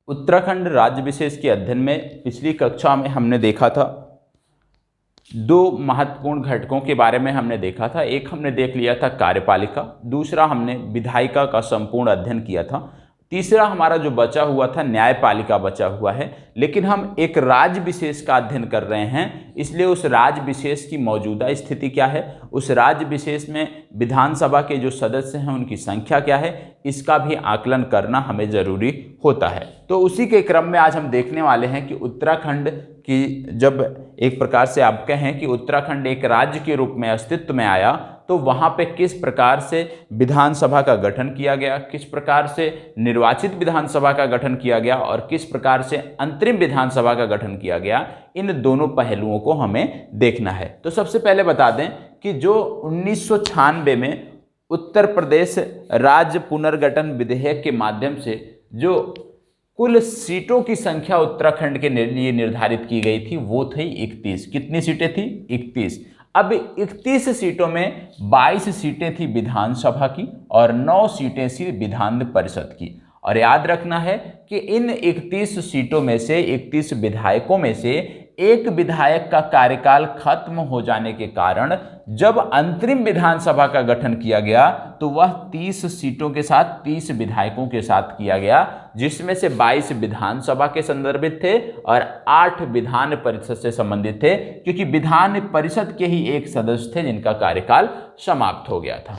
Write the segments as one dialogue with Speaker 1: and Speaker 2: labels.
Speaker 1: उत्तराखंड राज्य विशेष के अध्ययन में पिछली कक्षा में हमने देखा था, दो महत्वपूर्ण घटकों के बारे में हमने देखा था। एक हमने देख लिया था कार्यपालिका, दूसरा हमने विधायिका का संपूर्ण अध्ययन किया था, तीसरा हमारा जो बचा हुआ था न्यायपालिका बचा हुआ है। लेकिन हम एक राज्य विशेष का अध्ययन कर रहे हैं, इसलिए उस राज्य विशेष की मौजूदा स्थिति क्या है, उस राज्य विशेष में विधानसभा के जो सदस्य हैं उनकी संख्या क्या है, इसका भी आकलन करना हमें जरूरी होता है। तो उसी के क्रम में आज हम देखने वाले हैं कि उत्तराखंड की, जब एक प्रकार से आप कहें कि उत्तराखंड एक राज्य के रूप में अस्तित्व में आया, तो वहाँ पे किस प्रकार से विधानसभा का गठन किया गया, किस प्रकार से निर्वाचित विधानसभा का गठन किया गया और किस प्रकार से अंतरिम विधानसभा का गठन किया गया, इन दोनों पहलुओं को हमें देखना है। तो सबसे पहले बता दें कि जो 1996 में उत्तर प्रदेश राज्य पुनर्गठन विधेयक के माध्यम से जो कुल सीटों की संख्या उत्तराखंड के लिए निर्धारित की गई थी वो थी 31। कितनी सीटें थी? 31। अब 31 सीटों में 22 सीटें थी विधानसभा की और 9 सीटें थी विधान परिषद की। और याद रखना है कि इन 31 सीटों में से 31 विधायकों में से एक विधायक का कार्यकाल खत्म हो जाने के कारण जब अंतरिम विधानसभा का गठन किया गया तो वह 30 सीटों के साथ 30 विधायकोों के साथ किया गया, जिसमें से 22 विधानसभा के संदर्भित थे और 8 विधान परिषद से संबंधित थे, क्योंकि विधान परिषद के ही एक सदस्य थे जिनका कार्यकाल समाप्त हो गया था।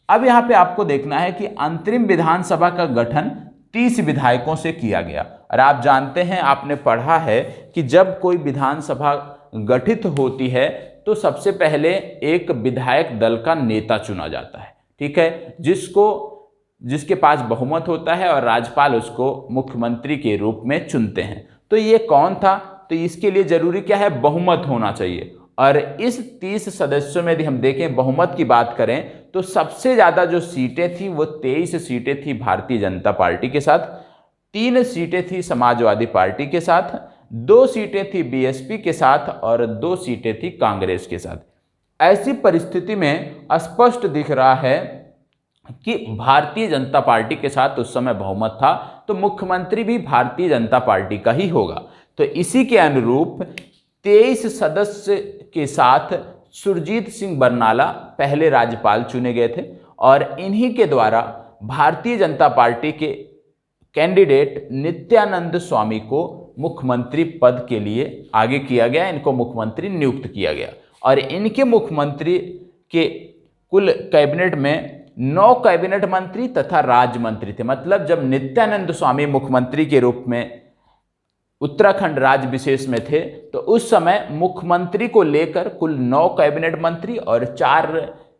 Speaker 1: अब यहाँ पे आपको देखना है कि अंतरिम विधानसभा का गठन 30 विधायकों से किया गया। और आप जानते हैं, आपने पढ़ा है कि जब कोई विधानसभा गठित होती है तो सबसे पहले एक विधायक दल का नेता चुना जाता है, ठीक है, जिसके पास बहुमत होता है और राज्यपाल उसको मुख्यमंत्री के रूप में चुनते हैं। तो ये कौन था? तो इसके लिए जरूरी क्या है? बहुमत होना चाहिए। और इस 30 सदस्यों में यदि हम देखें, बहुमत की बात करें तो सबसे ज्यादा जो सीटें थी वो 23 सीटें थी भारतीय जनता पार्टी के साथ, 3 सीटें थी समाजवादी पार्टी के साथ, 2 सीटें थी बीएसपी के साथ और 2 सीटें थी कांग्रेस के साथ। ऐसी परिस्थिति में स्पष्ट दिख रहा है कि भारतीय जनता पार्टी के साथ उस समय बहुमत था, तो मुख्यमंत्री भी भारतीय जनता पार्टी का ही होगा। तो इसी के अनुरूप 23 सदस्य के साथ सुरजीत सिंह बरनाला पहले राज्यपाल चुने गए थे और इन्हीं के द्वारा भारतीय जनता पार्टी के कैंडिडेट नित्यानंद स्वामी को मुख्यमंत्री पद के लिए आगे किया गया, इनको मुख्यमंत्री नियुक्त किया गया। और इनके मुख्यमंत्री के कुल कैबिनेट में 9 कैबिनेट मंत्री तथा राज्य मंत्री थे। मतलब जब नित्यानंद स्वामी मुख्यमंत्री के रूप में उत्तराखंड राज्य विशेष में थे तो उस समय मुख्यमंत्री को लेकर कुल 9 कैबिनेट मंत्री और 4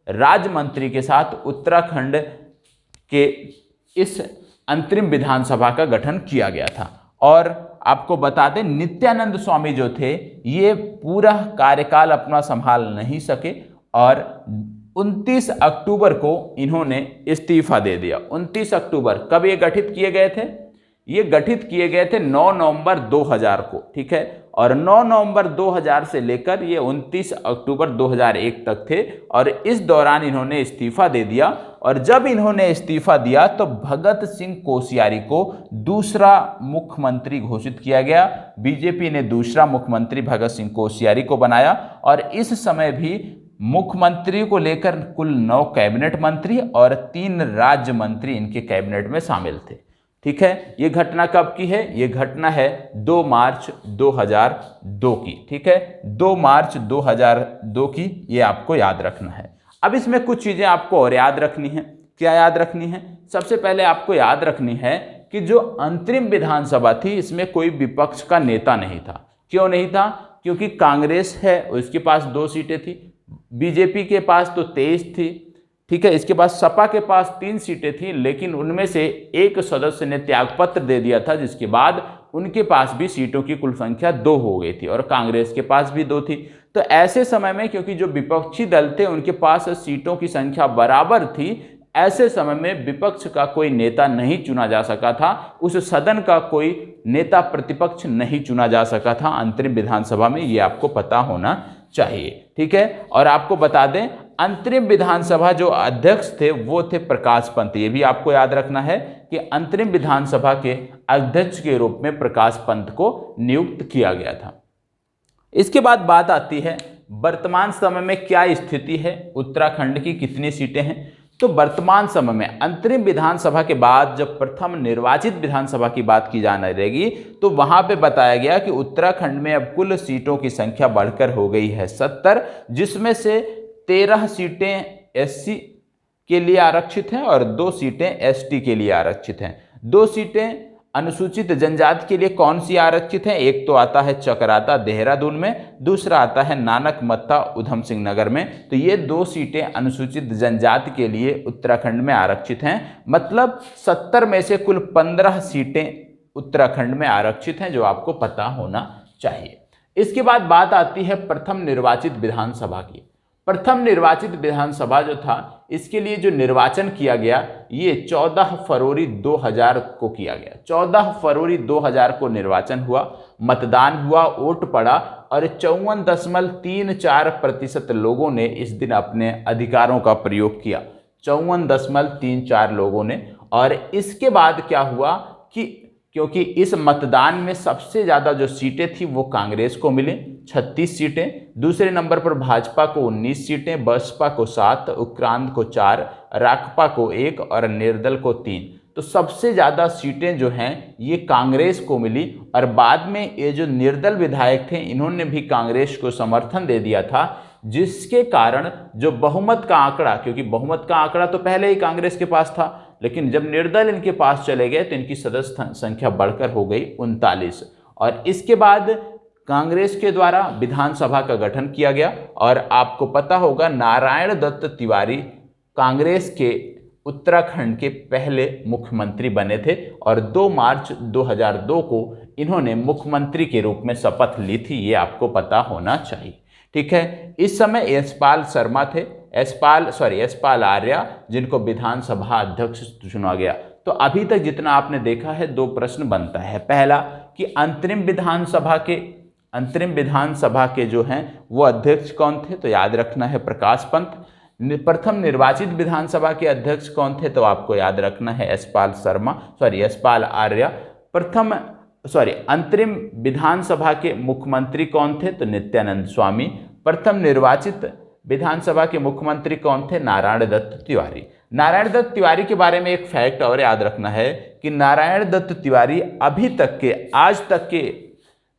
Speaker 1: राज्य मंत्री के साथ उत्तराखंड के इस अंतरिम विधानसभा का गठन किया गया था। और आपको बता दें, नित्यानंद स्वामी जो थे ये पूरा कार्यकाल अपना संभाल नहीं सके और 29 अक्टूबर को इन्होंने इस्तीफा दे दिया। 29 अक्टूबर कब ये गठित किए गए थे? ये गठित किए गए थे 9 नवंबर 2000 को, ठीक है। और 9 नवंबर 2000 से लेकर ये 29 अक्टूबर 2001 तक थे और इस दौरान इन्होंने इस्तीफा दे दिया। और जब इन्होंने इस्तीफा दिया तो भगत सिंह कोश्यारी को दूसरा मुख्यमंत्री घोषित किया गया। बीजेपी ने दूसरा मुख्यमंत्री भगत सिंह कोश्यारी को बनाया और इस समय भी मुख्यमंत्री को लेकर कुल 9 कैबिनेट मंत्री और 3 राज्य मंत्री इनके कैबिनेट में शामिल थे, ठीक है। ये घटना कब की है? ये घटना है 2 मार्च 2002 की, ठीक है, 2 मार्च 2002 की, ये आपको याद रखना है। अब इसमें कुछ चीजें आपको और याद रखनी है। क्या याद रखनी है? सबसे पहले आपको याद रखनी है कि जो अंतरिम विधानसभा थी इसमें कोई विपक्ष का नेता नहीं था। क्यों नहीं था? क्योंकि कांग्रेस है उसके पास 2 सीटें थी, बीजेपी के पास तो 23 थी, ठीक है, इसके बाद सपा के पास 3 सीटें थी, लेकिन उनमें से एक सदस्य ने त्यागपत्र दे दिया था, जिसके बाद उनके पास भी सीटों की कुल संख्या 2 हो गई थी और कांग्रेस के पास भी 2 थी। तो ऐसे समय में क्योंकि जो विपक्षी दल थे उनके पास सीटों की संख्या बराबर थी, ऐसे समय में विपक्ष का कोई नेता नहीं चुना जा सका था, उस सदन का कोई नेता प्रतिपक्ष नहीं चुना जा सका था अंतरिम विधानसभा में, ये आपको पता होना चाहिए, ठीक है। और आपको बता दें, अंतरिम विधानसभा जो अध्यक्ष थे वो थे प्रकाश पंत। ये भी आपको याद रखना है कि अंतरिम विधानसभा के अध्यक्ष के रूप में प्रकाश पंत को नियुक्त किया गया था। इसके बाद बात आती है वर्तमान समय में क्या स्थिति है, उत्तराखंड की कितनी सीटें हैं। तो वर्तमान समय में अंतरिम विधानसभा के बाद जब प्रथम निर्वाचित विधानसभा की बात की जाने रहेगी तो वहां पे बताया गया कि उत्तराखंड में अब कुल सीटों की संख्या बढ़कर हो गई है 70, जिसमें से 13 सीटें एससी के लिए आरक्षित हैं और 2 सीटें एसटी के लिए आरक्षित हैं। 2 सीटें अनुसूचित जनजाति के लिए कौन सी आरक्षित है, एक तो आता है चकराता देहरादून में, दूसरा आता है नानक मत्ता उधम सिंह नगर में। तो ये 2 सीटें अनुसूचित जनजाति के लिए उत्तराखंड में आरक्षित हैं। मतलब 70 में से कुल 15 सीटें उत्तराखंड में आरक्षित हैं, जो आपको पता होना चाहिए। इसके बाद बात आती है प्रथम निर्वाचित विधानसभा की। प्रथम निर्वाचित विधानसभा जो था, इसके लिए जो निर्वाचन किया गया ये 14 फरवरी 2000 को किया गया। 14 फरवरी 2000 को निर्वाचन हुआ, मतदान हुआ, वोट पड़ा और 54.34% लोगों ने इस दिन अपने अधिकारों का प्रयोग किया। 54.34 लोगों ने। और इसके बाद क्या हुआ कि क्योंकि इस मतदान में सबसे ज़्यादा जो सीटें थी वो कांग्रेस को मिली 36 सीटें, दूसरे नंबर पर भाजपा को 19 सीटें, बसपा को 7, उत्क्रांत को 4, राकपा को 1 और निर्दल को 3। तो सबसे ज़्यादा सीटें जो हैं ये कांग्रेस को मिली। और बाद में ये जो निर्दल विधायक थे इन्होंने भी कांग्रेस को समर्थन दे दिया था, जिसके कारण जो बहुमत का आंकड़ा, क्योंकि बहुमत का आंकड़ा तो पहले ही कांग्रेस के पास था, लेकिन जब निर्दल इनके पास चले गए तो इनकी सदस्य संख्या बढ़कर हो गई 39। और इसके बाद कांग्रेस के द्वारा विधानसभा का गठन किया गया। और आपको पता होगा नारायण दत्त तिवारी कांग्रेस के उत्तराखंड के पहले मुख्यमंत्री बने थे और 2 मार्च 2002 को इन्होंने मुख्यमंत्री के रूप में शपथ ली थी। ये आपको पता होना चाहिए। ठीक है, इस समय यशपाल शर्मा थे, यशपाल आर्या, जिनको विधानसभा अध्यक्ष चुना गया। तो अभी तक जितना आपने देखा है 2 प्रश्न बनता है। पहला कि अंतरिम विधानसभा के जो हैं वो अध्यक्ष कौन थे, तो याद रखना है प्रकाश पंत। प्रथम निर्वाचित विधानसभा के अध्यक्ष कौन थे, तो आपको याद रखना है यशपाल आर्या। अंतरिम विधानसभा के मुख्यमंत्री कौन थे, तो नित्यानंद स्वामी। प्रथम निर्वाचित विधानसभा के मुख्यमंत्री कौन थे, नारायण दत्त तिवारी। नारायण दत्त तिवारी के बारे में एक फैक्ट और याद रखना है कि नारायण दत्त तिवारी अभी तक के, आज तक के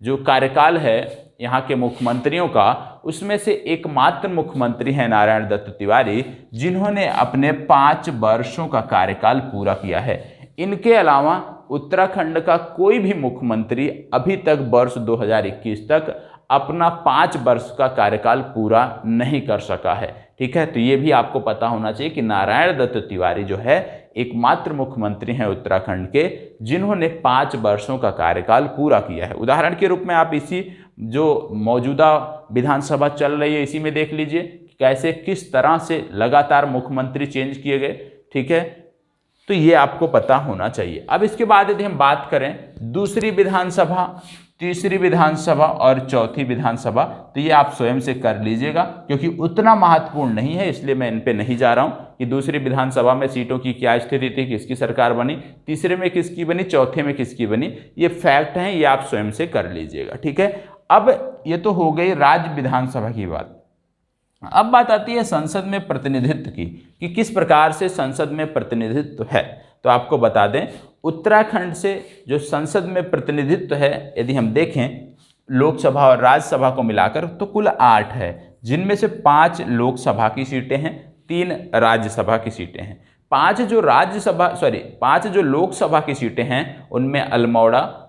Speaker 1: जो कार्यकाल है यहाँ के मुख्यमंत्रियों का, उसमें से एकमात्र मुख्यमंत्री हैं नारायण दत्त तिवारी, जिन्होंने अपने 5 वर्षों का कार्यकाल पूरा किया है। इनके अलावा उत्तराखंड का कोई भी मुख्यमंत्री अभी तक वर्ष 2021 तक अपना 5 वर्ष का कार्यकाल पूरा नहीं कर सका है। ठीक है, तो ये भी आपको पता होना चाहिए कि नारायण दत्त तिवारी जो है एकमात्र मुख्यमंत्री हैं उत्तराखंड के, जिन्होंने 5 वर्षों का कार्यकाल पूरा किया है। उदाहरण के रूप में आप इसी जो मौजूदा विधानसभा चल रही है इसी में देख लीजिए कैसे किस तरह से लगातार मुख्यमंत्री चेंज किए गए। ठीक है, तो ये आपको पता होना चाहिए। अब इसके बाद यदि हम बात करें दूसरी विधानसभा, तीसरी विधानसभा और चौथी विधानसभा, तो ये आप स्वयं से कर लीजिएगा क्योंकि उतना महत्वपूर्ण नहीं है, इसलिए मैं इन पे नहीं जा रहा हूँ कि दूसरी विधानसभा में सीटों की क्या स्थिति थी, किसकी सरकार बनी, तीसरे में किसकी बनी, चौथे में किसकी बनी। ये फैक्ट हैं, ये आप स्वयं से कर लीजिएगा। ठीक है, अब ये तो हो गई राज्य विधानसभा की बात। अब बात आती है संसद में प्रतिनिधित्व की कि किस प्रकार से संसद में प्रतिनिधित्व है। तो आपको बता दें उत्तराखंड से जो संसद में प्रतिनिधित्व है, यदि हम देखें लोकसभा और राज्यसभा को मिलाकर तो कुल 8 है, जिनमें से 5 लोकसभा की सीटें हैं, 3 राज्यसभा की सीटें हैं। 5 जो लोकसभा की सीटें हैं उनमें अल्मोड़ा,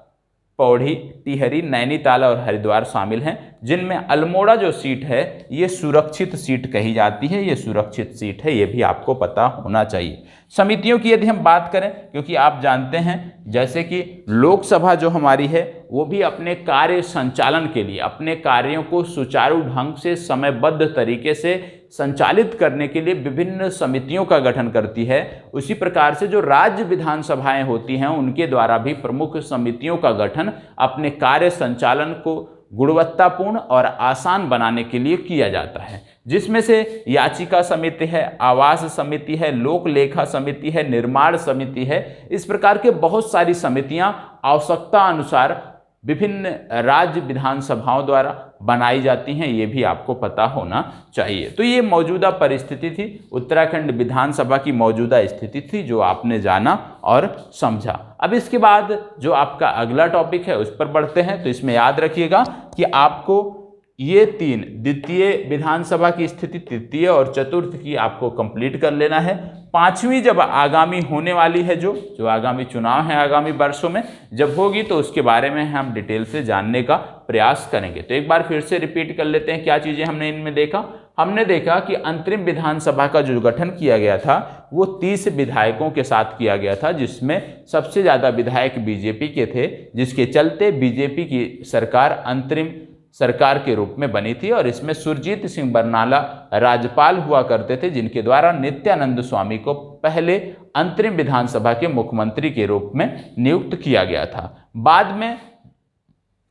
Speaker 1: पौड़ी, टिहरी, नैनीताल और हरिद्वार शामिल हैं, जिनमें अल्मोड़ा जो सीट है ये सुरक्षित सीट कही जाती है। ये सुरक्षित सीट है, ये भी आपको पता होना चाहिए। समितियों की यदि हम बात करें, क्योंकि आप जानते हैं जैसे कि लोकसभा जो हमारी है वो भी अपने कार्य संचालन के लिए, अपने कार्यों को सुचारू ढंग से समयबद्ध तरीके से संचालित करने के लिए विभिन्न समितियों का गठन करती है। उसी प्रकार से जो राज्य विधानसभाएं होती हैं उनके द्वारा भी प्रमुख समितियों का गठन अपने कार्य संचालन को गुणवत्तापूर्ण और आसान बनाने के लिए किया जाता है, जिसमें से याचिका समिति है, आवास समिति है, लोक लेखा समिति है, निर्माण समिति है। इस प्रकार के बहुत सारी समितियां आवश्यकता अनुसार विभिन्न राज्य विधानसभाओं द्वारा बनाई जाती हैं, ये भी आपको पता होना चाहिए। तो ये मौजूदा परिस्थिति थी, उत्तराखंड विधानसभा की मौजूदा स्थिति थी, जो आपने जाना और समझा। अब इसके बाद जो आपका अगला टॉपिक है उस पर बढ़ते हैं। तो इसमें याद रखिएगा कि आपको ये तीन, द्वितीय विधानसभा की स्थिति, तृतीय और चतुर्थ की आपको कंप्लीट कर लेना है। पांचवी जब आगामी होने वाली है, जो आगामी चुनाव है आगामी वर्षों में जब होगी, तो उसके बारे में हम डिटेल से जानने का प्रयास करेंगे। तो एक बार फिर से रिपीट कर लेते हैं क्या चीजें हमने इनमें देखा। हमने देखा कि अंतरिम विधानसभा का जो गठन किया गया था वो 30 विधायकों के साथ किया गया था, जिसमें सबसे ज्यादा विधायक बीजेपी के थे, जिसके चलते बीजेपी की सरकार अंतरिम सरकार के रूप में बनी थी। और इसमें सुरजीत सिंह बरनाला राज्यपाल हुआ करते थे, जिनके द्वारा नित्यानंद स्वामी को पहले अंतरिम विधानसभा के मुख्यमंत्री के रूप में नियुक्त किया गया था। बाद में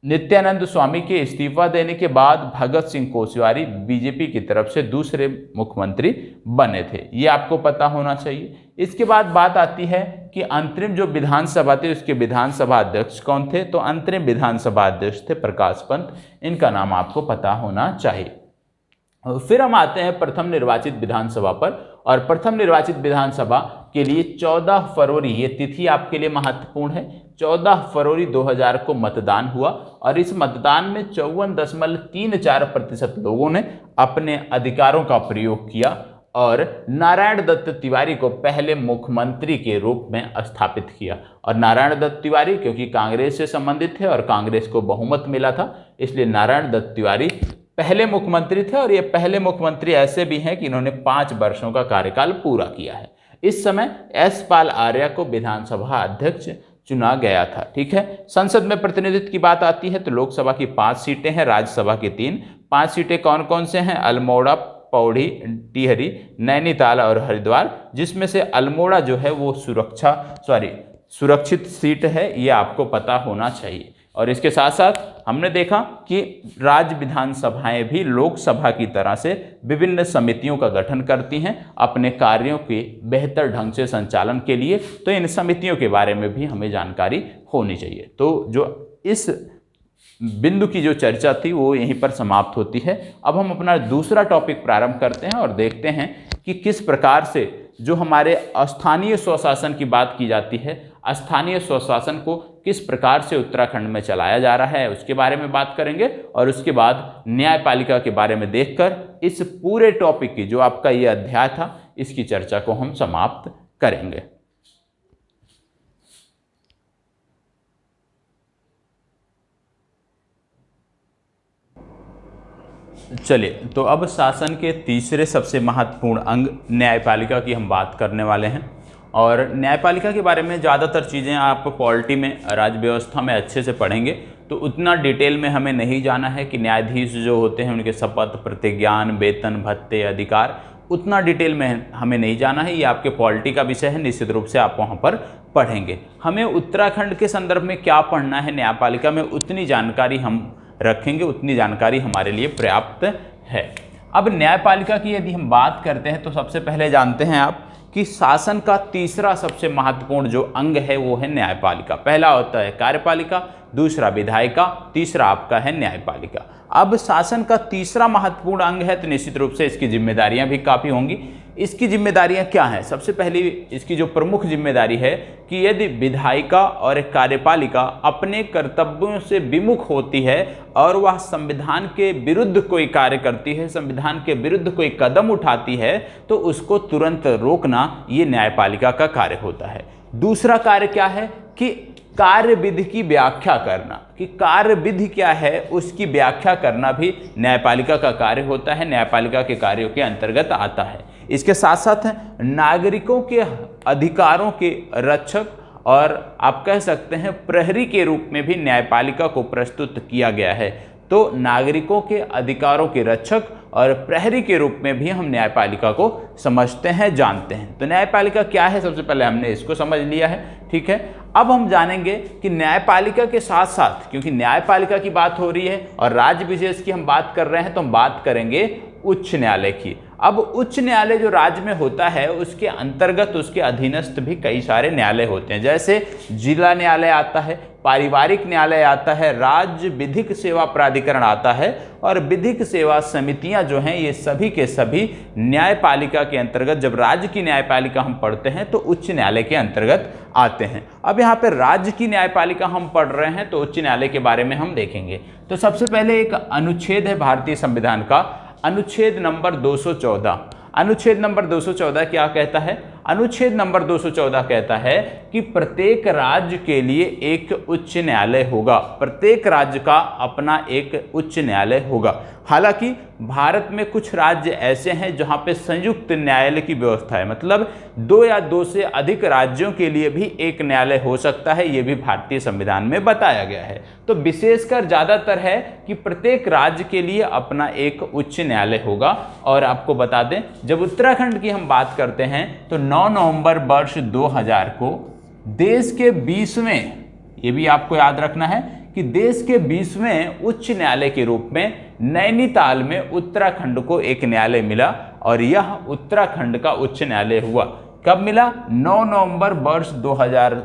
Speaker 1: नित्यानंद स्वामी के इस्तीफा देने के बाद भगत सिंह कोश्यारी बीजेपी की तरफ से दूसरे मुख्यमंत्री बने थे, ये आपको पता होना चाहिए। इसके बाद बात आती है कि अंतरिम जो विधानसभा थी उसके विधानसभा अध्यक्ष कौन थे। तो अंतरिम विधानसभा अध्यक्ष थे प्रकाश पंत, इनका नाम आपको पता होना चाहिए। फिर हम आते हैं प्रथम निर्वाचित विधानसभा पर, और प्रथम निर्वाचित विधानसभा के लिए 14 फरवरी, ये तिथि आपके लिए महत्वपूर्ण है, 14 फरवरी 2000 को मतदान हुआ। और इस मतदान में 54.34% लोगों ने अपने अधिकारों का प्रयोग किया और नारायण दत्त तिवारी को पहले मुख्यमंत्री के रूप में स्थापित किया। और नारायण दत्त तिवारी क्योंकि कांग्रेस से संबंधित थे और कांग्रेस को बहुमत मिला था, इसलिए नारायण दत्त तिवारी पहले मुख्यमंत्री थे। और ये पहले मुख्यमंत्री ऐसे भी हैं कि इन्होंने 5 वर्षों का कार्यकाल पूरा किया है। इस समय एस पाल आर्य को विधानसभा अध्यक्ष चुना गया था। ठीक है, संसद में प्रतिनिधित्व की बात आती है तो लोकसभा की 5 सीटें हैं, राज्यसभा की 3। 5 सीटें कौन कौन से हैं? अल्मोड़ा, पौड़ी, टिहरी, नैनीताल और हरिद्वार, जिसमें से अल्मोड़ा जो है वो सुरक्षित सीट है, ये आपको पता होना चाहिए। और इसके साथ साथ हमने देखा कि राज्य विधानसभाएं भी लोकसभा की तरह से विभिन्न समितियों का गठन करती हैं अपने कार्यों के बेहतर ढंग से संचालन के लिए। तो इन समितियों के बारे में भी हमें जानकारी होनी चाहिए। तो जो इस बिंदु की जो चर्चा थी वो यहीं पर समाप्त होती है। अब हम अपना दूसरा टॉपिक प्रारंभ करते हैं और देखते हैं कि किस प्रकार से जो हमारे स्थानीय स्वशासन की बात की जाती है, स्थानीय स्वशासन को किस प्रकार से उत्तराखंड में चलाया जा रहा है उसके बारे में बात करेंगे। और उसके बाद न्यायपालिका के बारे में देखकर इस पूरे टॉपिक की जो आपका ये अध्याय था इसकी चर्चा को हम समाप्त करेंगे। चलिए, तो अब शासन के तीसरे सबसे महत्वपूर्ण अंग न्यायपालिका की हम बात करने वाले हैं। और न्यायपालिका के बारे में ज़्यादातर चीज़ें आप पॉलिटी में, राज्य व्यवस्था में अच्छे से पढ़ेंगे, तो उतना डिटेल में हमें नहीं जाना है कि न्यायाधीश जो होते हैं उनके शपथ, प्रतिज्ञान, वेतन, भत्ते, अधिकार, उतना डिटेल में हमें नहीं जाना है। ये आपके पॉलिटी का विषय है, निश्चित रूप से आप वहाँ पर पढ़ेंगे। हमें उत्तराखंड के संदर्भ में क्या पढ़ना है न्यायपालिका में, उतनी जानकारी हम रखेंगे, उतनी जानकारी हमारे लिए पर्याप्त है। अब न्यायपालिका की यदि हम बात करते हैं तो सबसे पहले जानते हैं आप कि शासन का तीसरा सबसे महत्वपूर्ण जो अंग है वो है न्यायपालिका। पहला होता है कार्यपालिका, दूसरा विधायिका, तीसरा आपका है न्यायपालिका। अब शासन का तीसरा महत्वपूर्ण अंग है तो निश्चित रूप से इसकी जिम्मेदारियां भी काफ़ी होंगी। इसकी जिम्मेदारियां क्या हैं? सबसे पहली इसकी जो प्रमुख जिम्मेदारी है कि यदि विधायिका और कार्यपालिका अपने कर्तव्यों से विमुख होती है और वह संविधान के विरुद्ध कोई कार्य करती है, संविधान के विरुद्ध कोई कदम उठाती है, तो उसको तुरंत रोकना ये न्यायपालिका का कार्य होता है। दूसरा कार्य क्या है कि कार्य विधि की व्याख्या करना, कि कार्य विधि क्या है उसकी व्याख्या करना भी न्यायपालिका का कार्य होता है, न्यायपालिका के कार्यों के अंतर्गत आता है। इसके साथ साथ नागरिकों के अधिकारों के रक्षक और आप कह सकते हैं प्रहरी के रूप में भी न्यायपालिका को प्रस्तुत किया गया है। तो नागरिकों के अधिकारों के रक्षक और प्रहरी के रूप में भी हम न्यायपालिका को समझते हैं, जानते हैं। तो न्यायपालिका क्या है, सबसे पहले हमने इसको समझ लिया है, ठीक है। अब हम जानेंगे कि न्यायपालिका के साथ साथ, क्योंकि न्यायपालिका की बात हो रही है और राज्य विशेष की हम बात कर रहे हैं, तो हम बात करेंगे उच्च न्यायालय की। अब उच्च न्यायालय जो राज्य में होता है उसके अंतर्गत उसके अधीनस्थ भी कई सारे न्यायालय होते हैं, जैसे जिला न्यायालय आता है, पारिवारिक न्यायालय आता है, राज्य विधिक सेवा प्राधिकरण आता है और विधिक सेवा समितियां जो हैं ये सभी के सभी न्यायपालिका के अंतर्गत, जब राज्य की न्यायपालिका हम पढ़ते हैं तो उच्च न्यायालय के अंतर्गत आते हैं। अब यहाँ पर राज्य की न्यायपालिका हम पढ़ रहे हैं तो उच्च न्यायालय के बारे में हम देखेंगे। तो सबसे पहले एक अनुच्छेद है भारतीय संविधान का, अनुच्छेद नंबर 214। अनुच्छेद नंबर 214 क्या कहता है? अनुच्छेद नंबर 214 कहता है कि प्रत्येक राज्य के लिए एक उच्च न्यायालय होगा, प्रत्येक राज्य का अपना एक उच्च न्यायालय होगा। हालांकि भारत में कुछ राज्य ऐसे हैं जहां पे संयुक्त न्यायालय की व्यवस्था है, मतलब 2 या 2 से अधिक राज्यों के लिए भी एक न्यायालय हो सकता है, ये भी भारतीय संविधान में बताया गया है। तो विशेषकर ज़्यादातर है कि प्रत्येक राज्य के लिए अपना एक उच्च न्यायालय होगा। और आपको बता दें, जब उत्तराखंड की हम बात करते हैं तो 9 नवंबर वर्ष 2000 को देश के 20वें, ये भी आपको याद रखना है कि देश के 20वें उच्च न्यायालय के रूप में नैनीताल में उत्तराखंड को एक न्यायालय मिला और यह उत्तराखंड का उच्च न्यायालय हुआ। कब मिला? 9 नवंबर वर्ष 2000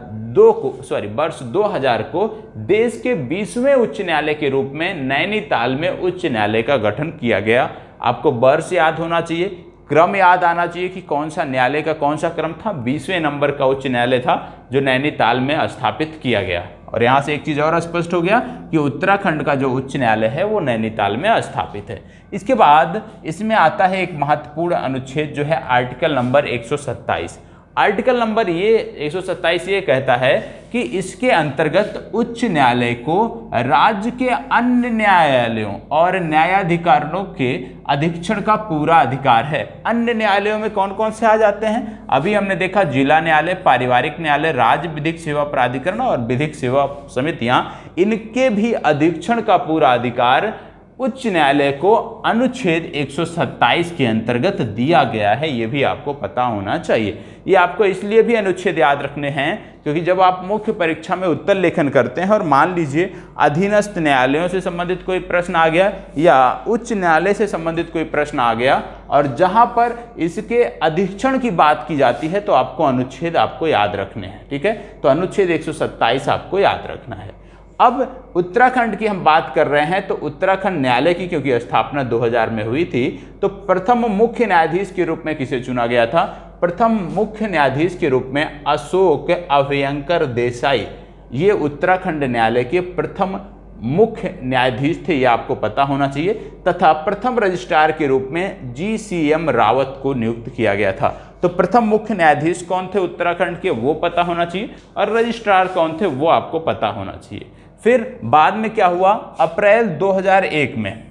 Speaker 1: को देश के 20वें उच्च न्यायालय के रूप में नैनीताल में उच्च न्यायालय का गठन किया गया। आपको वर्ष याद होना चाहिए, क्रम याद आना चाहिए कि कौन सा न्यायालय का कौन सा क्रम था। 20वें नंबर का उच्च न्यायालय था जो नैनीताल में स्थापित किया गया। और यहाँ से एक चीज़ और स्पष्ट हो गया कि उत्तराखंड का जो उच्च न्यायालय है वो नैनीताल में स्थापित है। इसके बाद इसमें आता है एक महत्वपूर्ण अनुच्छेद जो है आर्टिकल नंबर 127। आर्टिकल नंबर ये 127 ये कहता है कि इसके अंतर्गत उच्च न्यायालय को राज्य के अन्य न्यायालयों और न्यायाधिकरणों के अधीक्षण का पूरा अधिकार है। अन्य न्यायालयों में कौन कौन से आ जाते हैं? अभी हमने देखा जिला न्यायालय, पारिवारिक न्यायालय, राज्य विधिक सेवा प्राधिकरण और विधिक सेवा समितियां, इनके भी अधीक्षण का पूरा अधिकार उच्च न्यायालय को अनुच्छेद 127 के अंतर्गत दिया गया है। ये भी आपको पता होना चाहिए। ये आपको इसलिए भी अनुच्छेद याद रखने हैं क्योंकि जब आप मुख्य परीक्षा में उत्तर लेखन करते हैं और मान लीजिए अधीनस्थ न्यायालयों से संबंधित कोई प्रश्न आ गया या उच्च न्यायालय से संबंधित कोई प्रश्न आ गया और जहां पर इसके अधीक्षण की बात की जाती है तो आपको अनुच्छेद आपको याद रखने हैं, ठीक है। तो अनुच्छेद 127 आपको याद रखना है। अब उत्तराखंड की हम बात कर रहे हैं तो उत्तराखंड न्यायालय की क्योंकि स्थापना 2000 में हुई थी तो प्रथम मुख्य न्यायाधीश के रूप में किसे चुना गया था? प्रथम मुख्य न्यायाधीश के रूप में अशोक अभयंकर देसाई, ये उत्तराखंड न्यायालय के प्रथम मुख्य न्यायाधीश थे, ये आपको पता होना चाहिए। तथा प्रथम रजिस्ट्रार के रूप में GCM रावत को नियुक्त किया गया था। तो प्रथम मुख्य न्यायाधीश कौन थे उत्तराखंड के, वो पता होना चाहिए और रजिस्ट्रार कौन थे वो आपको पता होना चाहिए। फिर बाद में क्या हुआ? अप्रैल 2001 में,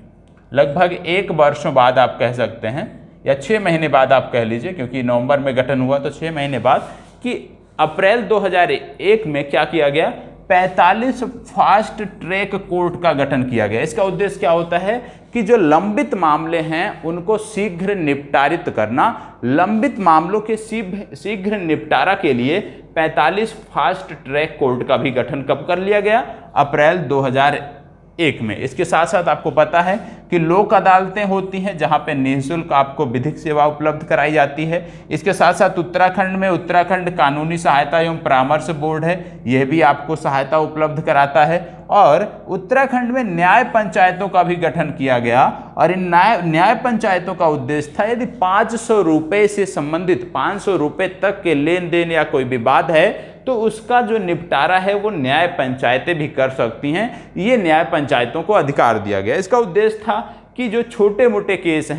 Speaker 1: लगभग 1 वर्षों बाद आप कह सकते हैं या 6 महीने बाद आप कह लीजिए, क्योंकि नवंबर में गठन हुआ तो 6 महीने बाद, कि अप्रैल 2001 में क्या किया गया? 45 फास्ट ट्रैक कोर्ट का गठन किया गया। इसका उद्देश्य क्या होता है कि जो लंबित मामले हैं उनको शीघ्र निपटारित करना। लंबित मामलों के शीघ्र निपटारा के लिए 45 फास्ट ट्रैक कोर्ट का भी गठन कब कर लिया गया? अप्रैल 2001 में। इसके साथ साथ आपको पता है कि लोक अदालतें होती हैं जहां पे निःशुल्क आपको विधिक सेवा उपलब्ध कराई जाती है। इसके साथ साथ उत्तराखंड में उत्तराखंड कानूनी सहायता एवं परामर्श बोर्ड है, यह भी आपको सहायता उपलब्ध कराता है। और उत्तराखंड में न्याय पंचायतों का भी गठन किया गया और इन न्याय पंचायतों का उद्देश्य था यदि 500 रुपये से संबंधित 500 रुपये तक के लेन देन या कोई विवाद है तो उसका जो निपटारा है वो न्याय पंचायतें भी कर सकती हैं। ये न्याय पंचायतों को अधिकार दिया गया। इसका उद्देश्य था कि जो छोटे मोटे केस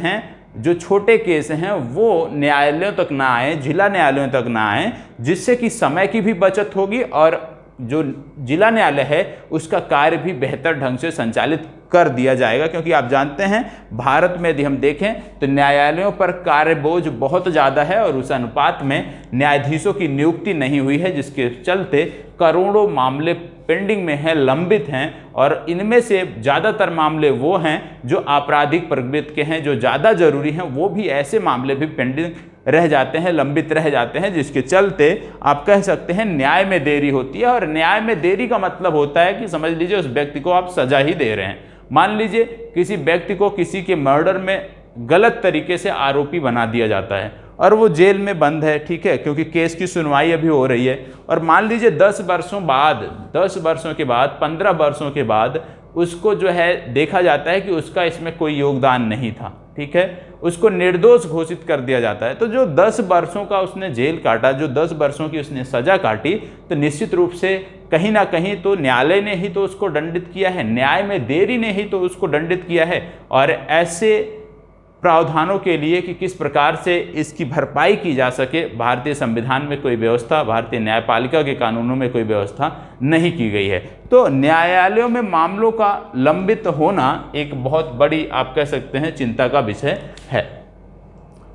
Speaker 1: हैं वो न्यायालयों तक ना आए, जिला न्यायालयों तक ना आए, जिससे कि समय की भी बचत होगी और जो जिला न्यायालय है उसका कार्य भी बेहतर ढंग से संचालित कर दिया जाएगा, क्योंकि आप जानते हैं भारत में यदि हम देखें तो न्यायालयों पर कार्य बोझ बहुत ज़्यादा है और उस अनुपात में न्यायाधीशों की नियुक्ति नहीं हुई है, जिसके चलते करोड़ों मामले पेंडिंग में हैं, लंबित हैं। और इनमें से ज़्यादातर मामले वो हैं जो आपराधिक प्रवृत्ति के हैं, जो ज़्यादा जरूरी हैं, वो भी ऐसे मामले भी पेंडिंग रह जाते हैं, लंबित रह जाते हैं, जिसके चलते आप कह सकते हैं न्याय में देरी होती है। और न्याय में देरी का मतलब होता है कि समझ लीजिए उस व्यक्ति को आप सजा ही दे रहे हैं। मान लीजिए किसी व्यक्ति को किसी के मर्डर में गलत तरीके से आरोपी बना दिया जाता है और वो जेल में बंद है, ठीक है, क्योंकि केस की सुनवाई अभी हो रही है। और मान लीजिए 10 वर्षों बाद, 10 वर्षों के बाद, 15 वर्षों के बाद उसको जो है देखा जाता है कि उसका इसमें कोई योगदान नहीं था, ठीक है, उसको निर्दोष घोषित कर दिया जाता है। तो जो 10 वर्षों का उसने जेल काटा, जो 10 वर्षों की उसने सजा काटी, तो निश्चित रूप से कहीं ना कहीं तो न्यायालय ने ही तो उसको दंडित किया है, न्याय में देरी ने ही तो उसको दंडित किया है। और ऐसे प्रावधानों के लिए कि किस प्रकार से इसकी भरपाई की जा सके, भारतीय संविधान में कोई व्यवस्था, भारतीय न्यायपालिका के कानूनों में कोई व्यवस्था नहीं की गई है। तो न्यायालयों में मामलों का लंबित होना एक बहुत बड़ी, आप कह सकते हैं, चिंता का विषय है।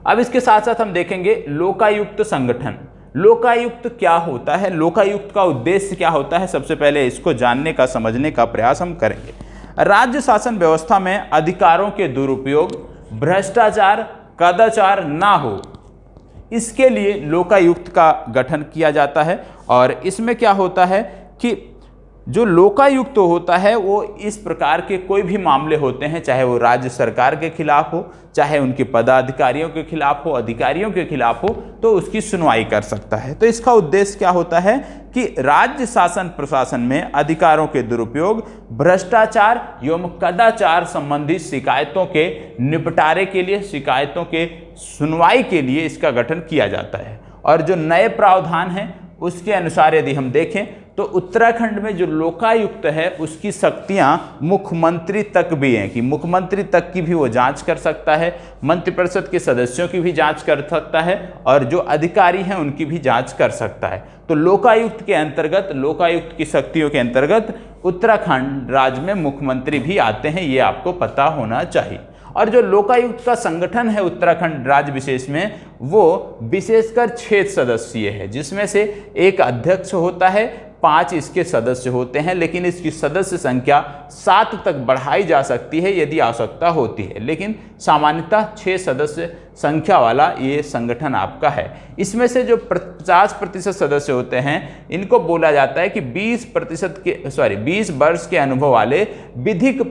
Speaker 1: अब इसके साथ साथ हम देखेंगे लोकायुक्त संगठन। लोकायुक्त क्या होता है, लोकायुक्त का उद्देश्य क्या होता है, सबसे पहले इसको जानने का, समझने का प्रयास हम करेंगे। राज्य शासन व्यवस्था में अधिकारों के दुरुपयोग, भ्रष्टाचार, कदाचार ना हो, इसके लिए लोकायुक्त का गठन किया जाता है। और इसमें क्या होता है कि जो लोकायुक्त होता है वो इस प्रकार के कोई भी मामले होते हैं, चाहे वो राज्य सरकार के खिलाफ हो, चाहे उनके पदाधिकारियों के खिलाफ हो, अधिकारियों के खिलाफ हो, तो उसकी सुनवाई कर सकता है। तो इसका उद्देश्य क्या होता है कि राज्य शासन प्रशासन में अधिकारों के दुरुपयोग, भ्रष्टाचार एवं कदाचार संबंधी शिकायतों के निपटारे के लिए, शिकायतों के सुनवाई के लिए इसका गठन किया जाता है। और जो नए प्रावधान हैं उसके अनुसार यदि हम देखें तो उत्तराखंड में जो लोकायुक्त है उसकी शक्तियां मुख्यमंत्री तक भी हैं, कि मुख्यमंत्री तक की भी वो जांच कर सकता है, मंत्रिपरिषद के सदस्यों की भी जांच कर सकता है, और जो अधिकारी हैं उनकी भी जांच कर सकता है। तो लोकायुक्त के अंतर्गत, लोकायुक्त की शक्तियों के अंतर्गत उत्तराखंड राज्य में मुख्यमंत्री भी आते हैं, ये आपको पता होना चाहिए। और जो लोकायुक्त का संगठन है उत्तराखंड राज्य विशेष में, वो विशेषकर 6 सदस्यीय है, जिसमें से एक अध्यक्ष होता है, 5 इसके सदस्य होते हैं, लेकिन इसकी सदस्य संख्या 7 तक बढ़ाई जा सकती है यदि आवश्यकता होती है, लेकिन सामान्यतः 6 सदस्य संख्या वाला ये संगठन आपका है। इसमें से जो 50% सदस्य होते हैं इनको बोला जाता है कि 20 वर्ष के अनुभव वाले विधिक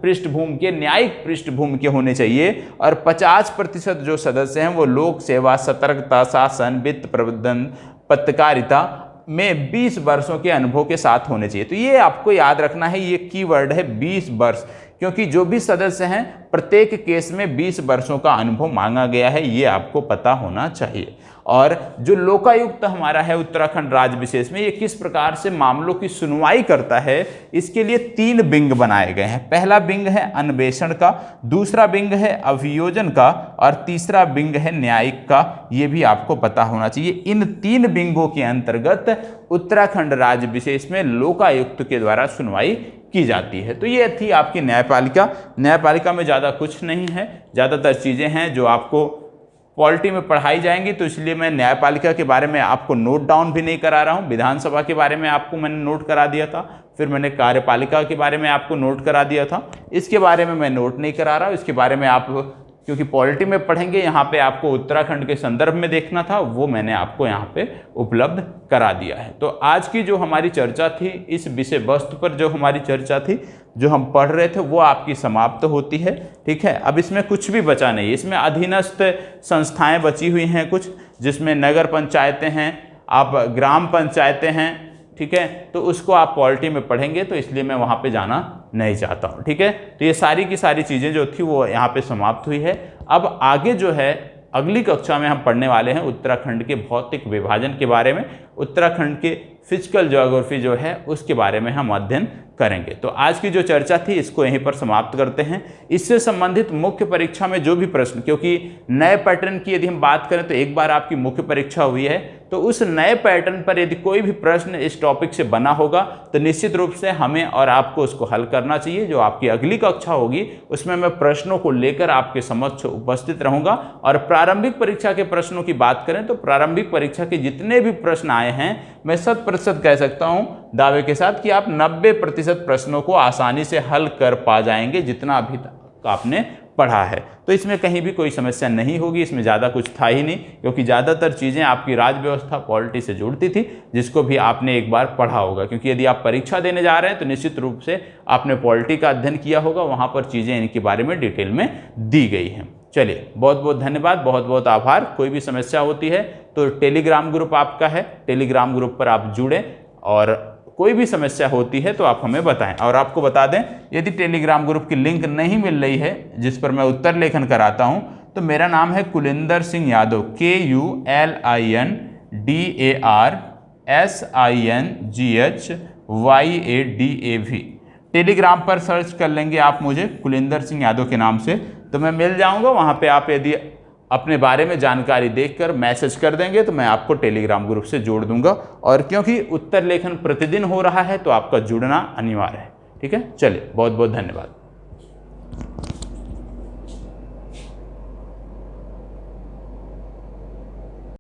Speaker 1: पृष्ठभूमि के, न्यायिक पृष्ठभूमि के होने चाहिए, और 50% जो सदस्य हैं वो लोक सेवा, सतर्कता, शासन, वित्त प्रबंधन, पत्रकारिता में 20 वर्षों के अनुभव के साथ होने चाहिए। तो ये आपको याद रखना है, ये कीवर्ड है 20 वर्ष, क्योंकि जो भी सदस्य हैं प्रत्येक केस में 20 वर्षों का अनुभव मांगा गया है, ये आपको पता होना चाहिए। और जो लोकायुक्त हमारा है उत्तराखंड राज्य विशेष में, ये किस प्रकार से मामलों की सुनवाई करता है, इसके लिए 3 विंग बनाए गए हैं। पहला विंग है अन्वेषण का, दूसरा विंग है अभियोजन का, और तीसरा विंग है न्यायिक का। ये भी आपको पता होना चाहिए। इन 3 विंगों के अंतर्गत उत्तराखंड राज्य विशेष में लोकायुक्त के द्वारा सुनवाई की जाती है। तो ये थी आपकी न्यायपालिका। न्यायपालिका में ज़्यादा कुछ नहीं है, ज़्यादातर चीज़ें हैं जो आपको पॉलिटी में पढ़ाई जाएंगी, तो इसलिए मैं न्यायपालिका के बारे में आपको नोट डाउन भी नहीं करा रहा हूँ। विधानसभा के बारे में आपको मैंने नोट करा दिया था, फिर मैंने कार्यपालिका के बारे में आपको नोट करा दिया था। इसके बारे में मैं नोट नहीं करा रहा हूँ, इसके बारे में आप क्योंकि पॉलिटी में पढ़ेंगे, यहाँ पे आपको उत्तराखंड के संदर्भ में देखना था, वो मैंने आपको यहाँ पे उपलब्ध करा दिया है। तो आज की जो हमारी चर्चा थी, इस विषय वस्तु पर जो हमारी चर्चा थी, जो हम पढ़ रहे थे, वो आपकी समाप्त होती है। ठीक है, अब इसमें कुछ भी बचा नहीं, इसमें अधीनस्थ संस्थाएं बची हुई हैं कुछ, जिसमें नगर पंचायतें हैं, आप ग्राम पंचायतें हैं, ठीक है, तो उसको आप पॉलिटी में पढ़ेंगे, तो इसलिए मैं वहाँ पे जाना नहीं चाहता हूँ। ठीक है, तो ये सारी की सारी चीज़ें जो थी वो यहाँ पे समाप्त हुई है। अब आगे जो है अगली कक्षा में हम पढ़ने वाले हैं उत्तराखंड के भौतिक विभाजन के बारे में, उत्तराखंड के फिजिकल ज्योग्राफी जो है उसके बारे में हम अध्ययन करेंगे। तो आज की जो चर्चा थी इसको यहीं पर समाप्त करते हैं। इससे संबंधित मुख्य परीक्षा में जो भी प्रश्न, क्योंकि नए पैटर्न की यदि हम बात करें तो एक बार आपकी मुख्य परीक्षा हुई है, तो उस नए पैटर्न पर यदि कोई भी प्रश्न इस टॉपिक से बना होगा तो निश्चित रूप से हमें और आपको उसको हल करना चाहिए। जो आपकी अगली कक्षा होगी उसमें मैं प्रश्नों को लेकर आपके समक्ष उपस्थित रहूंगा। और प्रारंभिक परीक्षा के प्रश्नों की बात करें तो प्रारंभिक परीक्षा के जितने भी प्रश्न आए हैं मैं 100% कह सकता हूं दावे के साथ कि आप 90% प्रश्नों को आसानी से हल कर पा जाएंगे जितना अभी तक आपने पढ़ा है। तो इसमें कहीं भी कोई समस्या नहीं होगी, इसमें ज़्यादा कुछ था ही नहीं, क्योंकि ज़्यादातर चीज़ें आपकी राज्य व्यवस्था पॉलिटी से जुड़ती थी, जिसको भी आपने एक बार पढ़ा होगा। क्योंकि यदि आप परीक्षा देने जा रहे हैं तो निश्चित रूप से आपने पॉलिटी का अध्ययन किया होगा, वहाँ पर चीज़ें इनके बारे में डिटेल में दी गई हैं। चलिए, बहुत बहुत धन्यवाद, बहुत बहुत आभार। कोई भी समस्या होती है तो टेलीग्राम ग्रुप आपका है, टेलीग्राम ग्रुप पर आप जुड़ें और कोई भी समस्या होती है तो आप हमें बताएं। और आपको बता दें, यदि टेलीग्राम ग्रुप की लिंक नहीं मिल रही है जिस पर मैं उत्तर लेखन कराता हूं, तो मेरा नाम है कुलिंदर सिंह यादव, KULINDARSINGHYADAV। टेलीग्राम पर सर्च कर लेंगे आप मुझे कुलिंदर सिंह यादव के नाम से, तो मैं मिल जाऊंगा। वहां पे आप यदि अपने बारे में जानकारी देखकर मैसेज कर देंगे तो मैं आपको टेलीग्राम ग्रुप से जोड़ दूंगा। और क्योंकि उत्तर लेखन प्रतिदिन हो रहा है तो आपका जुड़ना अनिवार्य है। ठीक है, चलिए, बहुत बहुत धन्यवाद।